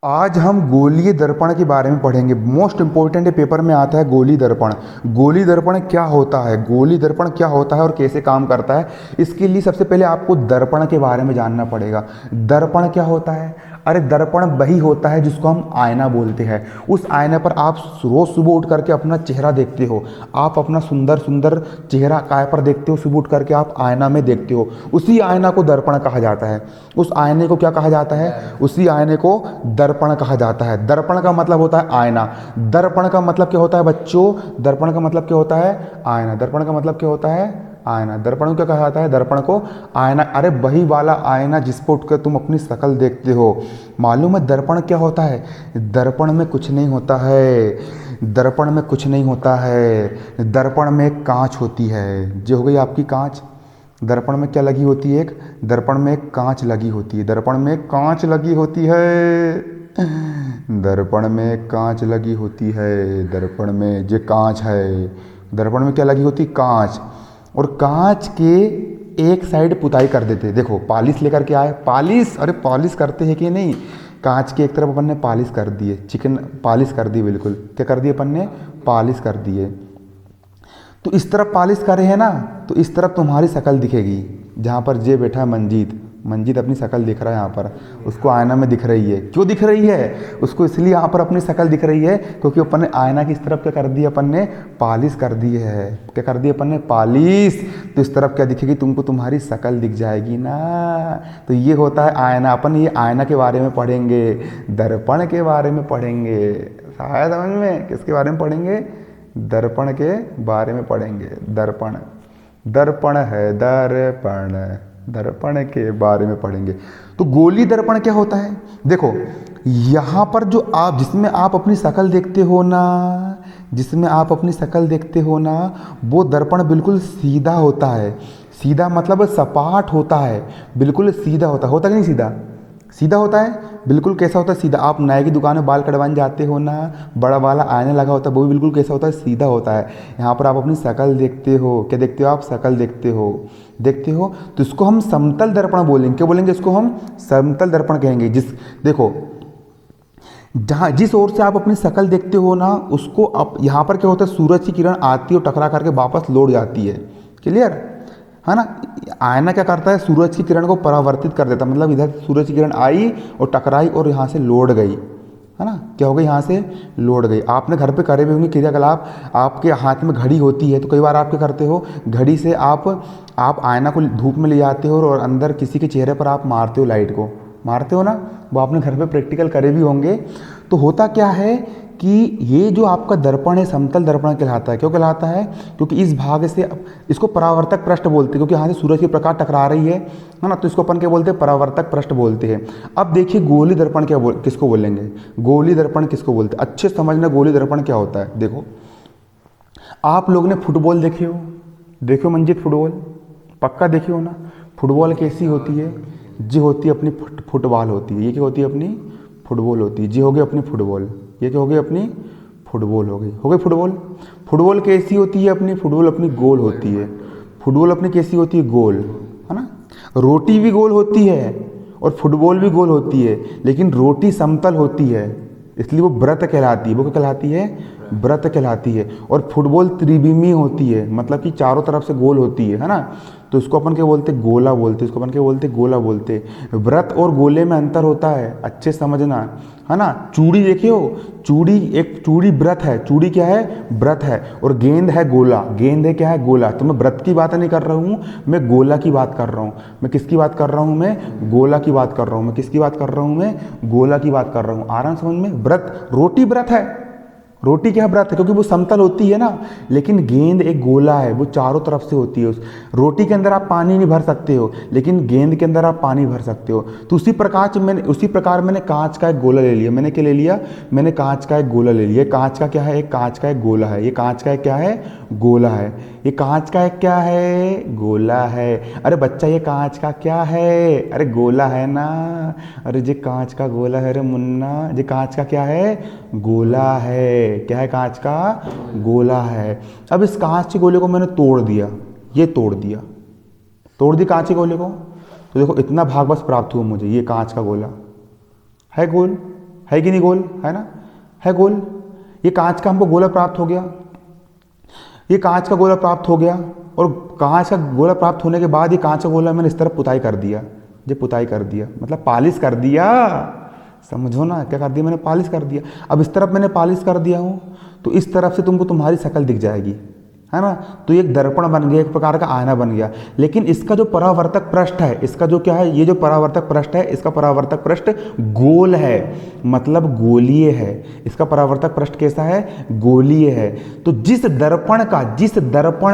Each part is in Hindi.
आज हम गोलीय दर्पण के बारे में पढ़ेंगे। मोस्ट इंपॉर्टेंट पेपर में आता है गोली दर्पण। गोली दर्पण क्या होता है, गोली दर्पण क्या होता है और कैसे काम करता है, इसके लिए सबसे पहले आपको दर्पण के बारे में जानना पड़ेगा। दर्पण क्या होता है? अरे दर्पण वही होता है जिसको हम आईना बोलते हैं। उस आईने पर आप रोज सुबह उठ करके अपना चेहरा देखते हो। आप अपना सुंदर सुंदर चेहरा काय पर देखते हो? सुबह उठ करके आप आईना में देखते हो। उसी आईना को दर्पण कहा जाता है। उस आईने को क्या कहा जाता है? उसी आईने को दर्पण कहा जाता है। दर्पण का मतलब होता है आईना। दर्पण का मतलब क्या होता है बच्चों? दर्पण का मतलब क्या होता है? आईना। दर्पण का मतलब क्या होता है? आईना। दर्पण को क्या कहा जाता है? दर्पण को आईना। अरे वही वाला आईना जिस पर उठकर तुम अपनी शक्ल देखते हो। मालूम है दर्पण क्या होता है? दर्पण में कुछ नहीं होता है। दर्पण में कुछ नहीं होता है। दर्पण में एक कांच होती है। जो हो गई आपकी कांच। दर्पण में क्या लगी होती है? एक दर्पण में एक कांच लगी होती है। दर्पण में एक कांच लगी होती है। दर्पण में कांच लगी होती है। दर्पण में जो कांच है, दर्पण में क्या लगी होती? कांच। और कांच के एक साइड पुताई कर देते। देखो पॉलिश लेकर के आए। पॉलिश, अरे पॉलिश करते हैं कि नहीं? कांच की एक तरफ अपन ने पॉलिश कर दिए, चिकन पॉलिश कर दी। बिल्कुल क्या कर दिए अपन ने? पॉलिश कर दिए। तो इस तरफ पॉलिश करे है ना, तो इस तरफ तुम्हारी शक्ल दिखेगी। जहाँ पर जे बैठा है मंजीत, मंजीत अपनी शक्ल दिख रहा है यहाँ पर, उसको आईना में दिख रही है। क्यों दिख रही है उसको? इसलिए यहाँ पर अपनी शक्ल दिख रही है क्योंकि अपन ने आईना की इस तरफ क्या कर दी? अपन ने पॉलिश कर दी है। क्या कर दी अपन ने? पॉलिश। तो इस तरफ क्या दिखेगी तुमको? तुम्हारी शक्ल दिख जाएगी ना। तो ये होता है आईना। अपन ये आईना के बारे में पढ़ेंगे, दर्पण के बारे में पढ़ेंगे। शायद समझ में किसके बारे में पढ़ेंगे? दर्पण के बारे में पढ़ेंगे। दर्पण, दर्पण है दर्पण, दर्पण के बारे में पढ़ेंगे। तो गोली दर्पण क्या होता है? देखो यहाँ पर जो आप, जिसमें आप अपनी शक्ल देखते हो ना, जिसमें आप अपनी शक्ल देखते हो ना, वो दर्पण बिल्कुल सीधा होता है। सीधा मतलब सपाट होता है। बिल्कुल सीधा होता कि नहीं? सीधा सीधा होता है। बिल्कुल कैसा होता है? सीधा। आप नाई की दुकान में बाल कटवाने जाते हो ना, बड़ा वाला आईना लगा होता है, वो भी बिल्कुल कैसा होता है? सीधा होता है। यहाँ पर आप अपनी शक्ल देखते हो। क्या देखते हो आप? शक्ल देखते हो। देखते हो तो इसको हम समतल दर्पण बोलेंगे। क्या बोलेंगे इसको? हम समतल दर्पण कहेंगे। देखो जहाँ जिस ओर से आप अपनी शक्ल देखते हो ना, उसको अब यहाँ पर क्या होता है? सूरज की किरण आती है और टकरा करके वापस लौट जाती है। क्लियर है ना? आईना क्या करता है? सूरज की किरण को परावर्तित कर देता है। मतलब इधर सूरज की किरण आई और टकराई और यहाँ से लौट गई, है ना? क्या हो गई? यहाँ से लौट गई। आपने घर पे करे भी होंगे क्रियाकलाप। आपके हाथ में घड़ी होती है तो कई बार आप क्या करते हो? घड़ी से आप आईना को धूप में ले जाते हो और अंदर किसी के चेहरे पर आप मारते हो, लाइट को मारते हो ना। वो आपने घर पे प्रैक्टिकल करे भी होंगे। तो होता क्या है कि ये जो आपका दर्पण है समतल दर्पण कहलाता है। क्यों कहलाता है? क्योंकि इस भाग से, इसको परावर्तक पृष्ठ बोलते हैं क्योंकि यहाँ से सूरज की प्रकाश टकरा रही है ना, तो इसको अपन क्या बोलते हैं? परावर्तक पृष्ठ बोलते हैं। अब देखिए गोली दर्पण किसको बोलेंगे? गोली दर्पण किसको बोलते हैं? अच्छे समझना गोली दर्पण क्या होता है। देखो आप लोग ने फुटबॉल देखे हो, देखो मंजीत फुटबॉल पक्का देखे हो ना। फुटबॉल कैसी होती है? जी होती है अपनी फुटबॉल होती है। ये क्या होती है? अपनी फुटबॉल होती है। जी हो गई अपनी फुटबॉल। ये क्या हो गई? अपनी फुटबॉल हो गई फुटबॉल। फुटबॉल कैसी होती है अपनी? फुटबॉल अपनी गोल होती है। फुटबॉल अपनी कैसी होती है? गोल, है ना? रोटी भी गोल होती है और फुटबॉल भी गोल होती है, लेकिन रोटी समतल होती है इसलिए वो व्रत कहलाती है। वो क्या कहलाती है? व्रत कहलाती है। और फुटबॉल त्रिविमीय होती है, मतलब कि चारों तरफ से गोल होती है ना। तो इसको अपन क्या बोलते? गोला बोलते। इसको अपन क्या बोलते? गोला बोलते। व्रत और गोले में अंतर होता है, अच्छे समझना, है ना। चूड़ी देखे हो? चूड़ी, एक चूड़ी व्रत है। चूड़ी क्या है? व्रत है। और गेंद है गोला। गेंद है क्या है? गोला। तो मैं व्रत की बात नहीं कर रहा हूँ, मैं गोला की बात कर रहा हूँ। मैं किसकी बात कर रहा हूँ? मैं गोला की बात कर रहा हूँ। मैं किसकी बात कर रहा हूँ? मैं गोला की बात कर रहा हूँ। आराम समझ में। व्रत, रोटी व्रत है। रोटी क्या व्रत है? क्योंकि वो समतल होती है ना। लेकिन गेंद एक गोला है, वो चारों तरफ से होती है। उस रोटी के अंदर आप पानी नहीं भर सकते हो, लेकिन गेंद के अंदर आप पानी भर सकते हो। तो उसी प्रकार मैंने कांच का एक गोला ले लिया। मैंने क्या ले लिया? मैंने कांच का एक गोला ले लिया। कांच का क्या है? एक कांच का एक गोला है। ये कांच का एक क्या है? गोला है। ये कांच का एक क्या है? गोला है। अरे बच्चा ये कांच का क्या है? अरे गोला है ना। अरे ये कांच का गोला है रे मुन्ना। ये कांच का क्या है? गोला है। क्या है? कांच का गोला है। अब इस कांच के गोले को मैंने तोड़ दिया। ये तोड़ दिया, तोड़ दी कांच के गोले को। तो देखो इतना भाग बस प्राप्त हुआ मुझे। ये कांच का गोला है गोल, है कि नहीं गोल, है ना, है गोल। ये कांच का हमको गोला प्राप्त हो गया, ये कांच का गोला प्राप्त हो गया, और कांच का गोला प्राप्त होने के बाद ये कांच का गोला मैंने इस तरफ पुताई कर दिया, ये पुताई कर दिया मतलब पालिश कर दिया, समझो ना, क्या कर दिया मैंने, पालिश कर दिया। अब इस तरफ मैंने पालिश कर दिया हूँ, तो इस तरफ से तुमको तुम्हारी शक्ल दिख जाएगी, है ना। तो एक दर्पण बन गया, एक प्रकार का आईना बन गया। लेकिन इसका जो परावर्तक पृष्ठ है, इसका जो क्या है, ये जो परावर्तक पृष्ठ है, इसका परावर्तक पृष्ठ गोल है, मतलब गोलीय है। इसका परावर्तक पृष्ठ कैसा है, गोलीय है। तो जिस दर्पण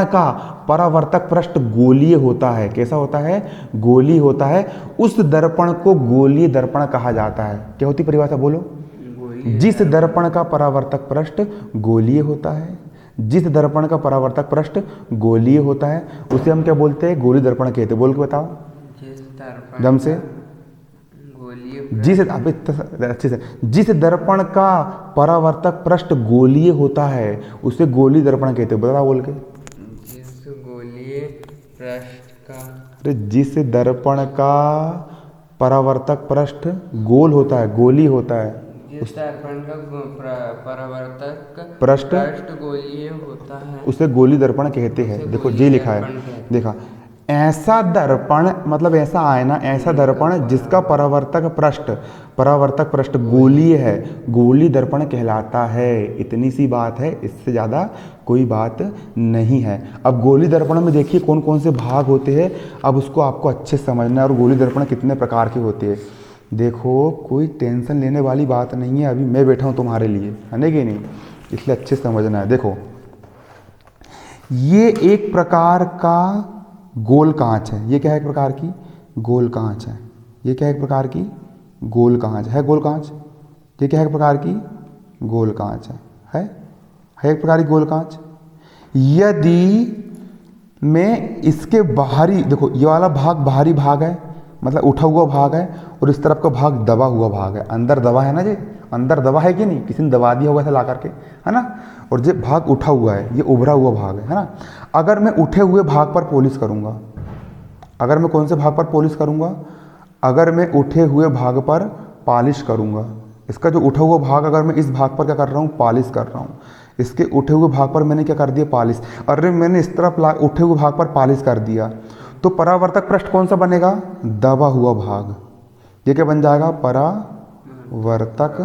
का परावर्तक पृष्ठ गोलीय होता है, कैसा होता है, गोलीय होता है, उस दर्पण को गोलीय दर्पण कहा जाता है। क्या होती परिभाषा, बोलो। जिस दर्पण का परावर्तक पृष्ठ गोलीय होता है, जिस दर्पण का परावर्तक पृष्ठ गोलीय होता है, उसे हम क्या बोलते हैं, गोलीय दर्पण कहते हैं। बोल के बताओ, जम से, जिस दर्पण का परावर्तक पृष्ठ गोलीय होता है उसे गोलीय दर्पण कहते हैं। बताओ बोल के, जिस गोलीय पृष्ठ का, अरे जिस दर्पण का परावर्तक पृष्ठ गोल होता है, गोलीय होता है, जिस दर्पण का परावर्तक पृष्ठ गोलीय होता है उसे गोलीय दर्पण कहते हैं। देखो जी लिखा है, देखा, ऐसा दर्पण मतलब ऐसा आईना, ऐसा दर्पण जिसका परावर्तक पृष्ठ गोलीय है, गोलीय दर्पण कहलाता है। इतनी सी बात है, इससे ज़्यादा कोई बात नहीं है। अब गोलीय दर्पण में देखिए कौन कौन से भाग होते हैं, अब उसको आपको अच्छे समझना है, और गोलीय दर्पण कितने प्रकार के होते हैं। देखो, कोई टेंशन लेने वाली बात नहीं है, अभी मैं बैठा हूँ तुम्हारे लिए, है ना कि नहीं, इसलिए अच्छे से समझना है। देखो, ये एक प्रकार का गोल कांच है, ये क्या है, एक प्रकार की गोल कांच है। ये क्या है, एक प्रकार की गोल कांच है, गोल कांच। ये क्या है, एक प्रकार की गोल कांच है एक प्रकार की गोल कांच। यदि मैं इसके बाहरी, देखो ये वाला भाग बाहरी भाग है, मतलब उठा हुआ भाग है, और इस तरफ का भाग दबा हुआ भाग है। अंदर दबा है ना जी, अंदर दबा है कि नहीं, किसी ने दबा दिया होगा ऐसा ला करके, है ना। और ये भाग उठा हुआ है, ये उभरा हुआ भाग है ना। अगर मैं उठे हुए भाग पर पॉलिश करूंगा, अगर मैं कौन से भाग पर पॉलिश करूंगा, अगर मैं उठे हुए भाग पर पॉलिश करूंगा, इसका जो उठा हुआ भाग, अगर मैं इस भाग पर क्या कर रहा हूँ, पॉलिश कर रहा हूँ, इसके उठे हुए भाग पर मैंने क्या कर दिया, पॉलिश। अरे मैंने इस तरफ उठे हुए भाग पर पॉलिश कर दिया, तो परावर्तक पृष्ठ कौन सा बनेगा, दबा हुआ भाग। ये क्या बन जाएगा, परावर्तक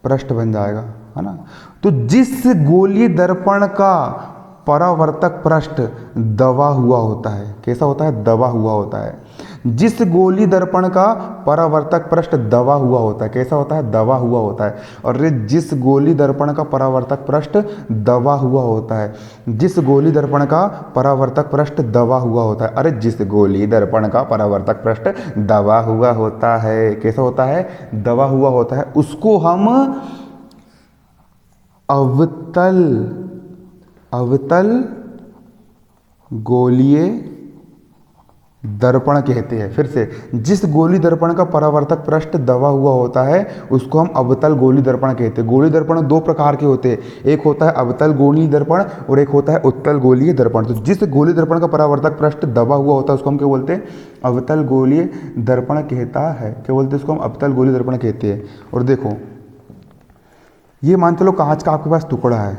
पृष्ठ बन जाएगा, है ना। तो जिस गोलीय दर्पण का परावर्तक पृष्ठ दबा हुआ होता है, कैसा होता है, दबा हुआ होता है। जिस गोलीय दर्पण का परावर्तक पृष्ठ दबा हुआ होता है, कैसा होता है, दबा हुआ होता है। और जिस गोलीय दर्पण का परावर्तक पृष्ठ दबा हुआ होता है, जिस गोलीय दर्पण का परावर्तक पृष्ठ दबा हुआ होता है, अरे जिस गोलीय दर्पण का परावर्तक पृष्ठ दबा हुआ होता है, कैसा होता है, दबा हुआ होता है, उसको हम अवतल गोलीय दर्पण कहते हैं। फिर से, जिस गोलीय दर्पण का परावर्तक पृष्ठ दबा हुआ होता है उसको हम अवतल गोलीय दर्पण कहते हैं। गोलीय दर्पण दो प्रकार के होते हैं, एक होता है अवतल गोलीय दर्पण और एक होता है उत्तल गोलीय दर्पण। तो जिस गोलीय दर्पण का परावर्तक पृष्ठ दबा हुआ होता है उसको हम क्या बोलते हैं, अवतल गोलीय दर्पण कहता है। क्या बोलते हैं उसको हम, अवतल गोलीय दर्पण कहते हैं। और देखो, ये मान चलो कांच का आपके पास टुकड़ा है,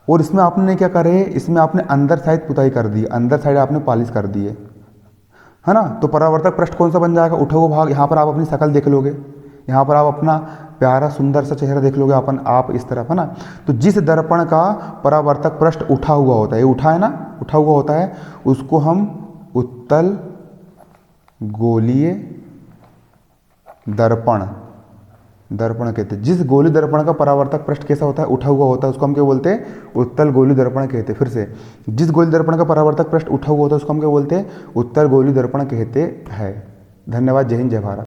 और इसमें आपने क्या करे, इसमें आपने अंदर साइड पुताई कर दी, अंदर साइड आपने पॉलिश कर दी है ना। तो परावर्तक पृष्ठ कौन सा बन जाएगा, उठा हुआ भाग। यहाँ पर आप अपनी शक्ल देख लोगे, यहाँ पर आप अपना प्यारा सुंदर सा चेहरा देख लोगे अपन, आप इस तरफ, है ना। तो जिस दर्पण का परावर्तक पृष्ठ उठा हुआ होता है, ये उठा है ना, उठा हुआ होता है, उसको हम उत्तल गोलीय दर्पण कहते हैं। जिस गोलीय दर्पण का परावर्तक पृष्ठ कैसा होता है, उठा हुआ होता है, उसको हम क्या बोलते हैं, उत्तल गोलीय दर्पण कहते हैं। फिर से, जिस गोलीय दर्पण का परावर्तक पृष्ठ उठा हुआ होता है उसको हम क्या बोलते हैं, उत्तल गोलीय दर्पण कहते हैं। धन्यवाद। जय हिंद, जय भारत।